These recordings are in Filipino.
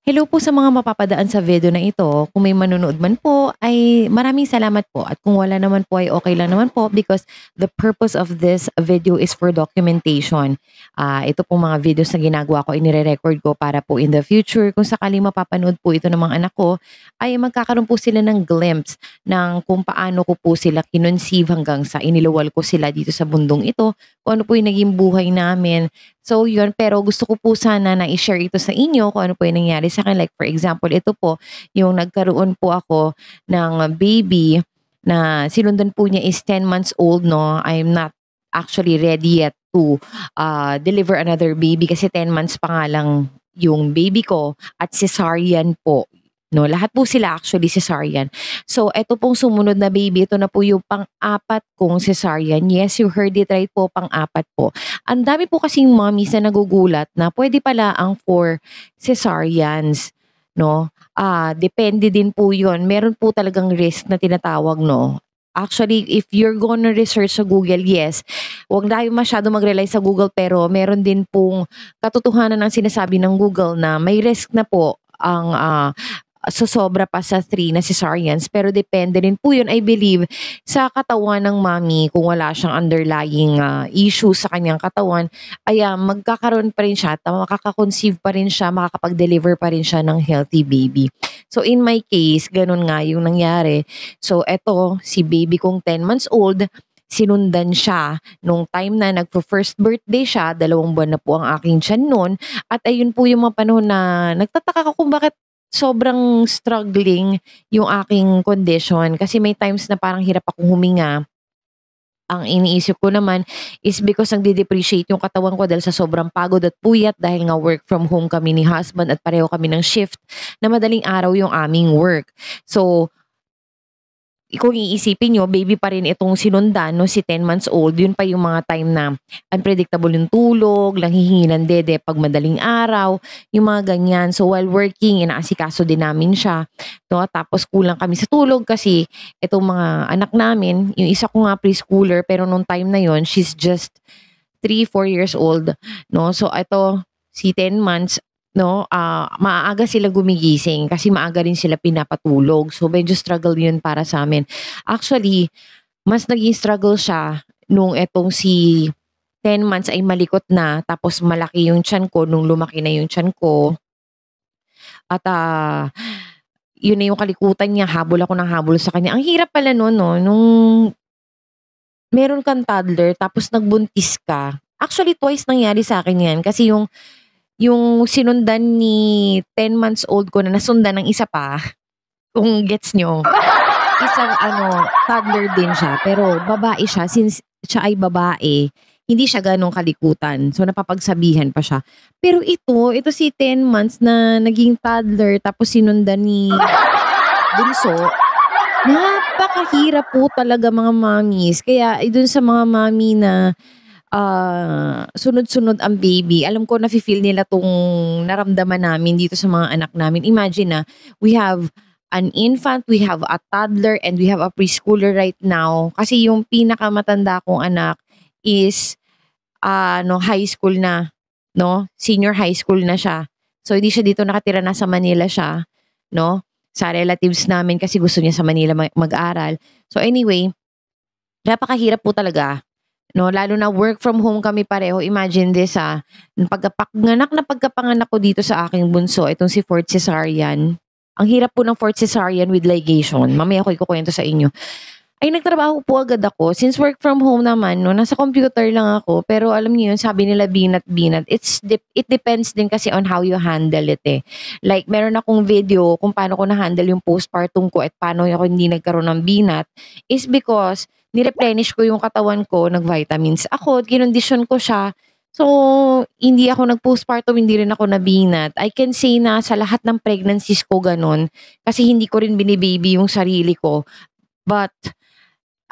Hello po sa mga mapapadaan sa video na ito. Kung may manonood man po ay maraming salamat po at kung wala naman po ay okay lang naman po because the purpose of this video is for documentation. Ito pong mga videos na ginagawa ko, inire-record ko para po in the future kung sakaling mapapanood po ito ng mga anak ko ay magkakaroon po sila ng glimpse ng kung paano ko po sila kinunceive hanggang sa iniluwal ko sila dito sa mundong ito, kung ano po yung naging buhay namin. So yun, pero gusto ko po sana na i-share ito sa inyo kung ano po yung nangyari sa akin. Like for example, ito po, yung nagkaroon po ako ng baby na sinundan po niya is 10 months old, no? I'm not actually ready yet to deliver another baby kasi 10 months pa nga lang yung baby ko at cesarean po. No, lahat po sila actually cesarean. So, eto pong sumunod na baby, ito na po yung pang-apat kong cesarean. Yes, you heard it right po, pang-apat po. Ang dami po kasing mommies na nagugulat na pwede pala ang for cesareans, 'no? Depende din po 'yun. Meron po talagang risk na tinatawag, 'no? Actually, if you're gonna research sa Google, yes, huwag tayo masyado mag-rely sa Google pero meron din pong katotohanan ng sinasabi ng Google na may risk na po ang, sosobra pa sa 3 na cesareans pero depende rin po 'yun I believe sa katawan ng mommy kung wala siyang underlying, issue sa kanyang katawan ay, magkakaroon pa rin siya at makaka-conceive pa rin siya, makakapag-deliver pa rin siya ng healthy baby. So in my case, gano'n nga yung nangyari. So eto, si baby kong 10 months old, sinundan siya nung time na nagfi-first birthday siya, 2 buwan na po ang aking tiyan nun at ayun po yung mga panahon na nagtataka ako kung bakit sobrang struggling yung aking condition kasi may times na parang hirap akong huminga. Ang iniisip ko naman is because nagde-depreciate yung katawan ko dahil sa sobrang pagod at puyat dahil nga work from home kami ni husband at pareho kami ng shift na madaling araw yung aming work. So, kung iisipin niyo baby pa rin itong sinundan 'no, si 10 months old, yun pa yung mga time na unpredictable yung tulog, nanghihingi ng dede 'pag madaling araw, yung mga ganyan. So while working, inaasikaso din namin siya 'no, tapos kulang kami sa tulog kasi itong mga anak namin, yung isa ko nga preschooler pero nung time na yon she's just 3, 4 years old 'no. So eto, si 10 months 'no, maaga sila gumigising kasi maaga rin sila pinapatulog. So medyo struggle 'yun para sa'min. Actually, mas naging struggle siya nung etong si 10 months ay malikot na tapos malaki yung tiyan ko nung lumaki na yung tiyan ko at, yun na yung kalikutan niya, habol ako ng habol sa kanya. Ang hirap pala nun 'no, nung meron kang toddler tapos nagbuntis ka. Actually twice nangyari sa'kin 'yan kasi yung sinundan ni 10 months old ko na nasundan ng isa pa, kung gets niyo, isang ano, toddler din siya pero babae siya since siya ay babae, hindi siya gano'ng kalikutan. So, napapagsabihan pa siya. Pero ito si 10 months na naging toddler tapos sinundan ni bunso, napakahirap po talaga mga mommies. Kaya, dun sa mga mommy na sunod-sunod ang baby. Alam ko nafi-feel nila 'tong naramdaman namin dito sa mga anak namin. Imagine na, we have an infant, we have a toddler, and we have a preschooler right now. Kasi yung pinakamatanda kong anak is, high school na, 'no, senior high school na siya. So, hindi siya dito nakatira, nasa Manila siya, 'no, sa relatives namin kasi gusto niya sa Manila mag-aral. So, anyway, napakahirap po talaga. 'No, lalo na work from home kami pareho. Imagine this, pagkapanganak ko dito sa aking bunso, itong si fourth cesarean. Ang hirap po ng fourth cesarean with ligation, mamaya ko ikukuwento sa inyo. Ay nagtrabaho po agad ako since work from home naman 'no, nasa computer lang ako pero alam niyo 'yun sabi nila binat-binat, it depends din kasi on how you handle it, eh. Like meron akong video kung paano ko na-handle yung postpartum ko at paano ako hindi nagkaroon ng binat is because ni-replenish ko yung katawan ko, nag-vitamins ako, kinondisyon ko siya. So, hindi ako nag-postpartum, hindi rin ako nabinat. I can say na sa lahat ng pregnancies ko gano'n kasi hindi ko rin bini-baby yung sarili ko. But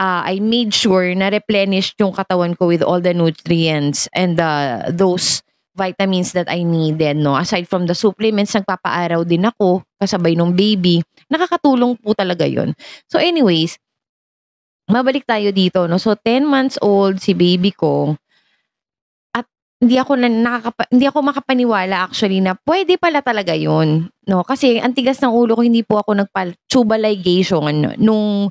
I made sure na replenished yung katawan ko with all the nutrients and those vitamins that I needed, no? Aside from the supplements, nagpapaaraw din ako kasabay nung baby. Nakakatulong po talaga yon. So anyways, mabalik tayo dito, no? So 10 months old si baby ko at hindi ako makapaniwala actually na pwede pala talaga yun, 'no? Kasi ang tigas ng ulo ko, hindi po ako nagpa-tubal ligation nung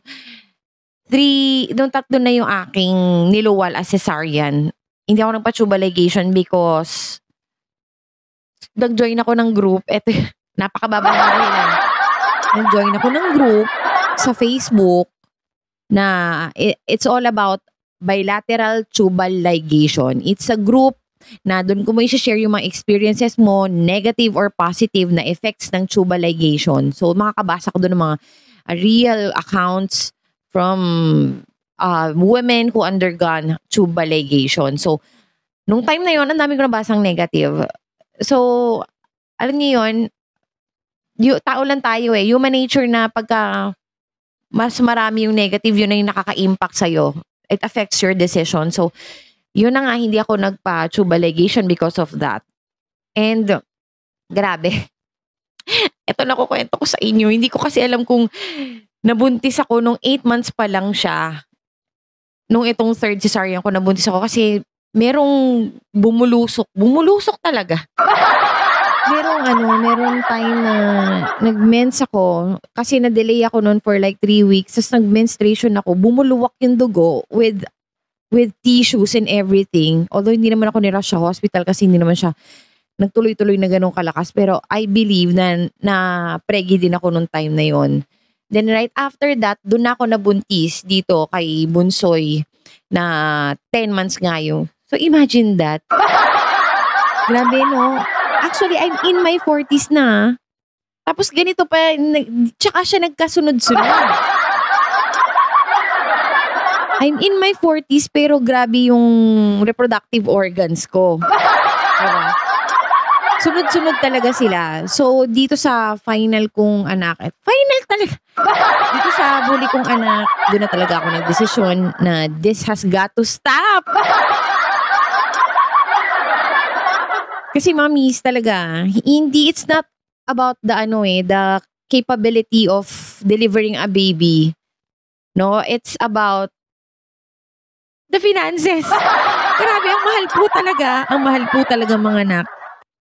3 na yung aking niluwal as cesarean. Hindi ako nagpa-tubal ligation because nag-join ako ng group, eto napakababa ng dahilan. Nag-join ako ng group sa Facebook na it's all about bilateral tubal ligation. It's a group na doon ko mo i-share yung mga experiences mo, negative or positive na effects ng tubal ligation. So makakabasa ko doon ng mga real accounts from women who undergone tubal ligation. So nung time na yon, ang dami ko nabasang negative. So alam niyo yun, tao lang tayo eh. Human nature na pagka mas marami yung negative, yun na yung nakaka-impact sa'yo. It affects your decision. So, yun na nga, hindi ako nagpa-tubal ligation because of that. And, grabe. Ito nakukwento ko sa inyo. Hindi ko kasi alam kung nabuntis ako nung 8 months pa lang siya. Nung itong 3rd cesarean ko, nabuntis ako kasi merong bumulusok. Bumulusok talaga. Merong time na nag-mens ako kasi na-delay ako noon for like 3 weeks. Tapos nag-menstruation ako. Bumuluwak yung dugo with tissues and everything. Although hindi naman ako nirush sa hospital kasi hindi naman siya nagtuloy-tuloy na ganun kalakas. Pero I believe na preggy din ako nung time na yon. Then right after that, doon na ako nabuntis dito kay Bunsoy na 10 months nga yung. So imagine that. Grabe, no? Actually, I'm in my 40s na. Tapos ganito pa, tsaka siya nagkasunod-sunod. I'm in my 40s pero grabe yung reproductive organs ko. Diba? Sunod-sunod talaga sila. So, dito sa final kong anak, final talaga. Dito sa huli kong anak, doon na talaga ako nagdesisyon na this has got to stop. Kasi mommies talaga, it's not about the the capability of delivering a baby. No, it's about the finances. Grabe, ang mahal po talaga mga anak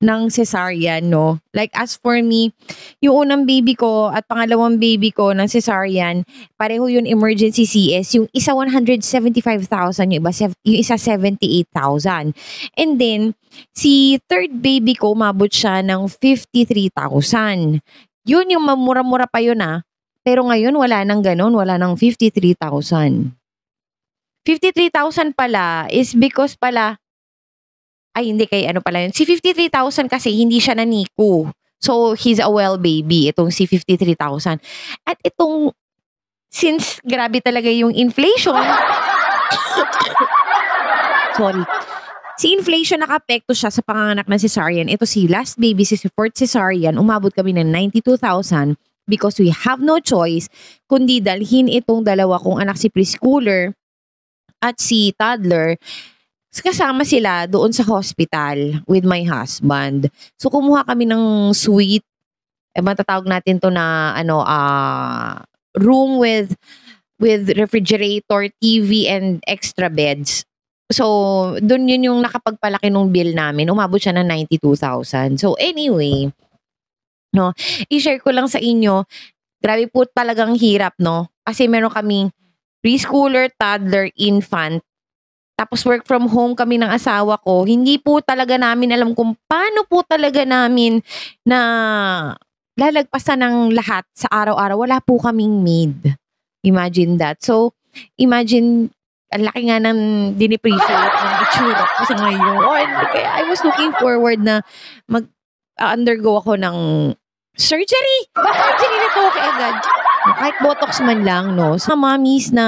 ng cesarean, no? Like as for me, yung unang baby ko at pangalawang baby ko ng cesarean, pareho yun emergency CS. Yung isa 175,000, yung isa 78,000. And then, si third baby ko, umabot siya ng 53,000. Yun yung mamura-mura pa yun Pero ngayon, wala nang ganun. Wala nang 53,000. 53,000 pala is because pala, hindi kay pala yun. Si 53,000 kasi hindi siya na NICU. So, he's a well baby. Itong si 53,000. At itong, since grabe talaga yung inflation, sorry. Si inflation nakapekto siya sa panganganak ng cesarean. Ito si last baby, si fourth cesarean, umabot kami ng 92,000 because we have no choice kundi dalhin itong dalawa kong anak, si preschooler at si toddler. Kasama sila doon sa hospital with my husband. So, kumuha kami ng suite. Matatawag natin to na room with refrigerator, TV, and extra beds. So, doon yun yung nakapagpalaki ng bill namin. Umabot siya ng 92,000. So, anyway, no, i-share ko lang sa inyo, grabe po talagang hirap, no? Kasi meron kaming preschooler, toddler, infant. Tapos work from home kami ng asawa ko. Hindi po talaga namin alam kung paano po talaga namin na lalagpasan ng lahat sa araw-araw. Wala po kaming maid. Imagine that. So, imagine, ang laki nga ng din-appreciate ng itsura ko sa ngayon. Kaya I was looking forward na mag-undergo ako ng surgery. Surgery na to agad. Kahit botox man lang, no? Sa mommies na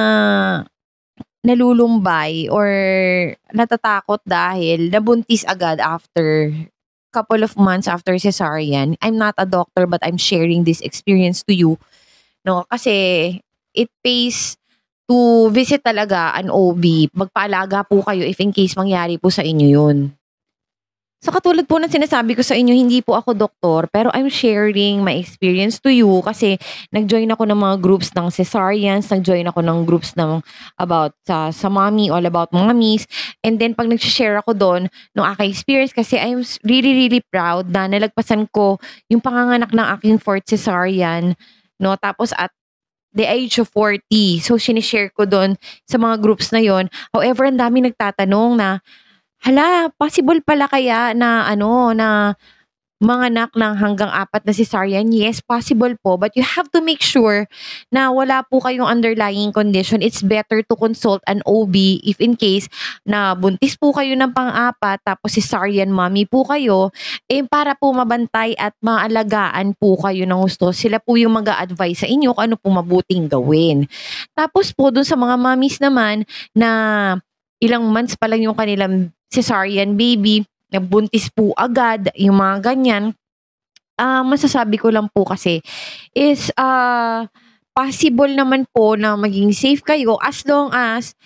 nalulumbay or natatakot dahil nabuntis agad after couple of months after cesarean. I'm not a doctor but I'm sharing this experience to you. No, kasi it pays to visit talaga an OB. Magpaalaga po kayo if in case mangyari po sa inyo yun. So katulad po ng sinasabi ko sa inyo, hindi po ako doktor, pero I'm sharing my experience to you kasi nag-join ako ng mga groups ng cesareans, nag-join ako ng groups ng about sa mommy, all about mommies. And then pag nag-share ako doon ng aking experience kasi really, really proud na nalagpasan ko yung panganganak ng aking fourth cesarean, no? Tapos at the age of 40. So, sinishare ko doon sa mga groups na yon. However, ang dami nagtatanong na, hala, possible pala kaya na ano, na manganak ng hanggang 4 na cesarean? Yes, possible po. But you have to make sure na wala po kayong underlying condition. It's better to consult an OB if in case na buntis po kayo ng pang-4 tapos cesarean mommy po kayo, eh para po mabantay at maalagaan po kayo ng gusto. Sila po yung mag-a-advise sa inyo kung ano po mabuting gawin. Tapos po dun sa mga mommies naman na ilang months pa lang yung kanilang cesarean baby, nagbuntis po agad, yung mga ganyan. Masasabi ko lang po kasi is, possible naman po na maging safe kayo as long as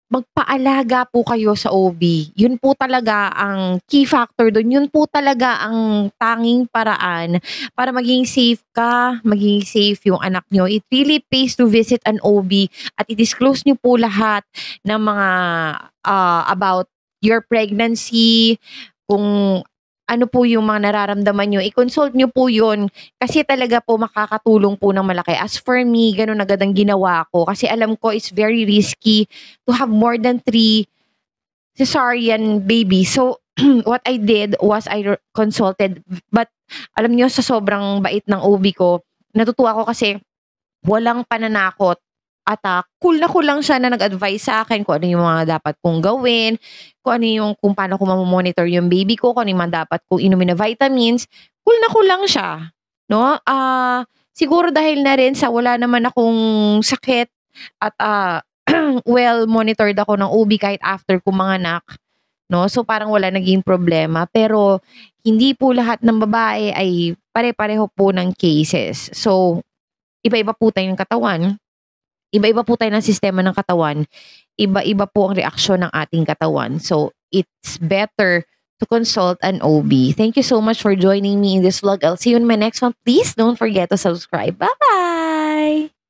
magpaalaga po kayo sa OB. Yun po talaga ang key factor dun. Yun po talaga ang tanging paraan para maging safe ka, maging safe yung anak nyo. It really pays to visit an OB at i-disclose nyo po lahat ng mga about your pregnancy, kung ano po yung mga nararamdaman nyo, i-consult nyo po yun kasi talaga po makakatulong po ng malaki. As for me, ganun agad ang ginawa ko kasi alam ko it's very risky to have more than 3 cesarean baby. So, what I did was consulted. But, alam nyo, sa sobrang bait ng OB ko, natutuwa ko kasi walang pananakot at cool na cool lang siya na nag-advise sa akin kung ano yung mga dapat kong gawin, kung paano ko mamo-monitor yung baby ko, kung ano yung mga dapat kong inumin na vitamins. Cool na cool lang siya, no? Siguro dahil na rin sa wala naman akong sakit at well monitored ako ng OB kahit after ko manganak, no? So parang wala naging problema. Pero hindi po lahat ng babae ay pare-pareho po ng cases. So iba-iba po tayo ng katawan, iba-iba po tayo ng sistema ng katawan, iba-iba po ang reaksyon ng ating katawan. So, it's better to consult an OB. Thank you so much for joining me in this vlog. I'll see you in my next one. Please don't forget to subscribe. Bye-bye!